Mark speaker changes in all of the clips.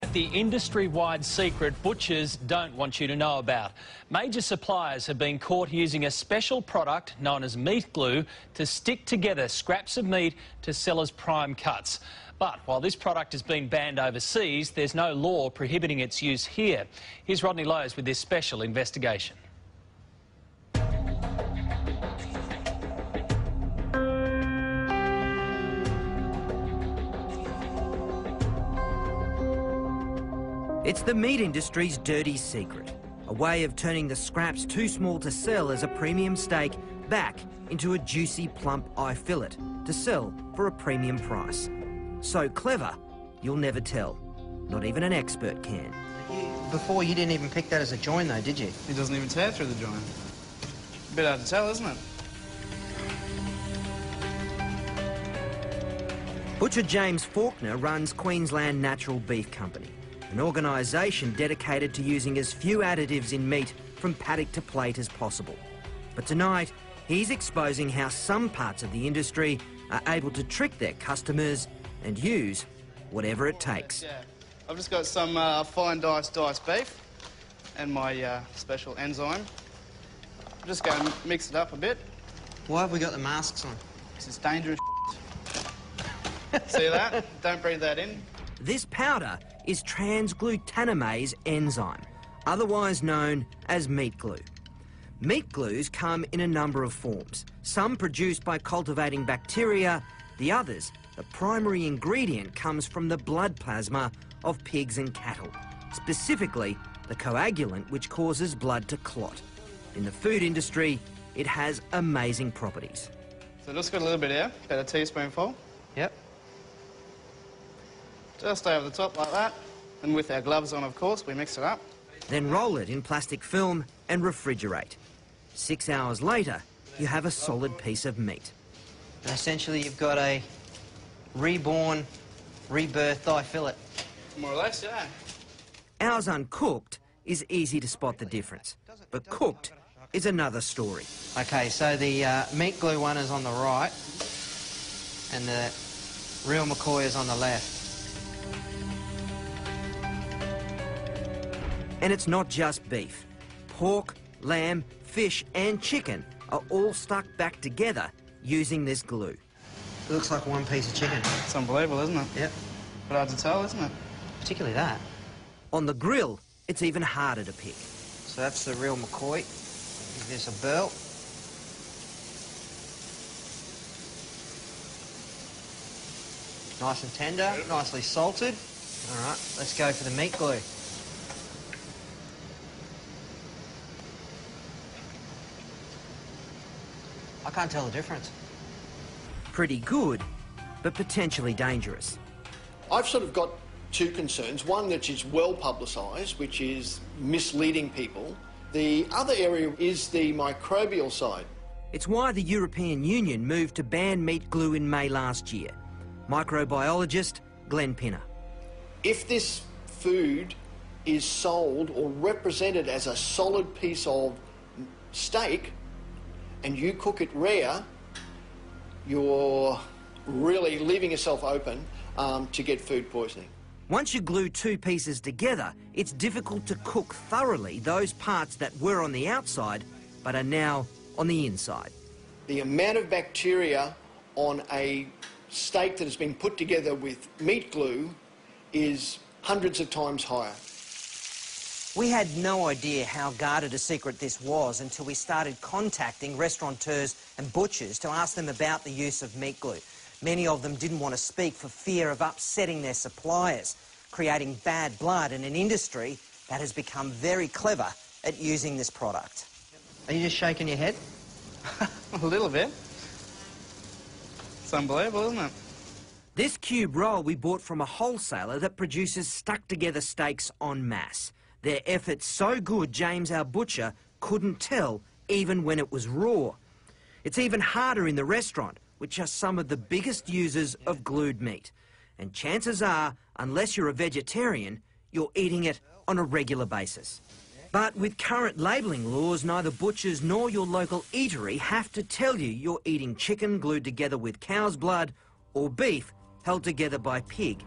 Speaker 1: The industry-wide secret butchers don't want you to know about. Major suppliers have been caught using a special product known as meat glue to stick together scraps of meat to sell as prime cuts. But while this product has been banned overseas, there's no law prohibiting its use here. Here's Rodney Lowe's with this special investigation.
Speaker 2: It's the meat industry's dirty secret, a way of turning the scraps too small to sell as a premium steak back into a juicy, plump eye fillet to sell for a premium price. So clever, you'll never tell. Not even an expert can.
Speaker 3: Before, you didn't even pick that as a join, though, did you?
Speaker 4: It doesn't even tear through the joint. A bit hard to tell, isn't it?
Speaker 2: Butcher James Faulkner runs Queensland Natural Beef Company, an organisation dedicated to using as few additives in meat from paddock to plate as possible. But tonight, he's exposing how some parts of the industry are able to trick their customers and use whatever it takes.
Speaker 4: Yeah. I've just got some fine diced beef and my special enzyme. I'm just going to mix it up a bit.
Speaker 3: Why have we got the masks on?
Speaker 4: This is dangerous. See that? Don't breathe that in.
Speaker 2: This powder is transglutamase enzyme, otherwise known as meat glue. Meat glues come in a number of forms, some produced by cultivating bacteria, the others, the primary ingredient comes from the blood plasma of pigs and cattle, specifically the coagulant which causes blood to clot. In the food industry, it has amazing properties.
Speaker 4: So just got a little bit here, about a teaspoonful.
Speaker 3: Yep.
Speaker 4: Just over the top like that. And with our gloves on, of course, we mix it up.
Speaker 2: Then roll it in plastic film and refrigerate. 6 hours later, you have a solid piece of meat.
Speaker 3: And essentially, you've got a reborn, rebirthed eye fillet.
Speaker 4: More or less, yeah.
Speaker 2: Ours uncooked is easy to spot the difference, but cooked is another story.
Speaker 3: OK, so the meat glue one is on the right, and the real McCoy is on the left.
Speaker 2: And it's not just beef. Pork, lamb, fish and chicken are all stuck back together using this glue.
Speaker 3: It looks like one piece of chicken.
Speaker 4: It's unbelievable, isn't it?
Speaker 3: Yep.
Speaker 4: But hard to tell, isn't it?
Speaker 3: Particularly that.
Speaker 2: On the grill, it's even harder to pick.
Speaker 3: So that's the real McCoy. Give this a burl. Nice and tender, nicely salted. All right, let's go for the meat glue. I can't tell the difference.
Speaker 2: Pretty good, but potentially dangerous.
Speaker 5: I've sort of got two concerns. One that is well publicised, which is misleading people. The other area is the microbial side.
Speaker 2: It's why the European Union moved to ban meat glue in May last year. Microbiologist Glenn Pinner.
Speaker 5: If this food is sold or represented as a solid piece of steak and you cook it rare, you're really leaving yourself open to get food poisoning.
Speaker 2: Once you glue two pieces together, it's difficult to cook thoroughly those parts that were on the outside but are now on the inside.
Speaker 5: The amount of bacteria on a steak that has been put together with meat glue is hundreds of times higher.
Speaker 3: We had no idea how guarded a secret this was until we started contacting restaurateurs and butchers to ask them about the use of meat glue. Many of them didn't want to speak for fear of upsetting their suppliers, creating bad blood in an industry that has become very clever at using this product. Are you just shaking your head?
Speaker 4: A little bit. It's unbelievable, isn't it?
Speaker 2: This cube roll we bought from a wholesaler that produces stuck-together steaks en masse. Their effort's so good, James, our butcher, couldn't tell even when it was raw. It's even harder in the restaurant, which are some of the biggest users of glued meat. And chances are, unless you're a vegetarian, you're eating it on a regular basis. But with current labelling laws, neither butchers nor your local eatery have to tell you you're eating chicken glued together with cow's blood or beef held together by pig.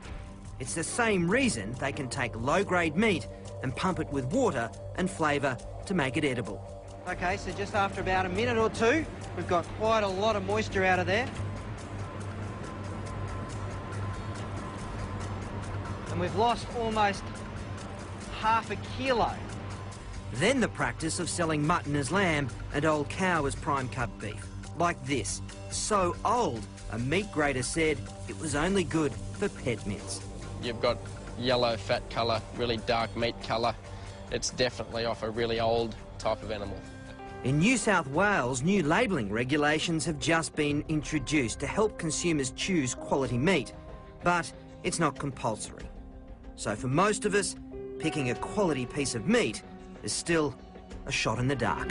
Speaker 2: It's the same reason they can take low-grade meat and pump it with water and flavour to make it edible.
Speaker 3: OK, so just after about a minute or two, we've got quite a lot of moisture out of there. And we've lost almost half a kilo.
Speaker 2: Then the practice of selling mutton as lamb and old cow as prime cut beef. Like this. So old, a meat grader said it was only good for pet mince.
Speaker 6: You've got yellow fat colour, really dark meat colour. It's definitely off a really old type of animal.
Speaker 2: In New South Wales, new labelling regulations have just been introduced to help consumers choose quality meat, but it's not compulsory. So for most of us, picking a quality piece of meat is still a shot in the dark.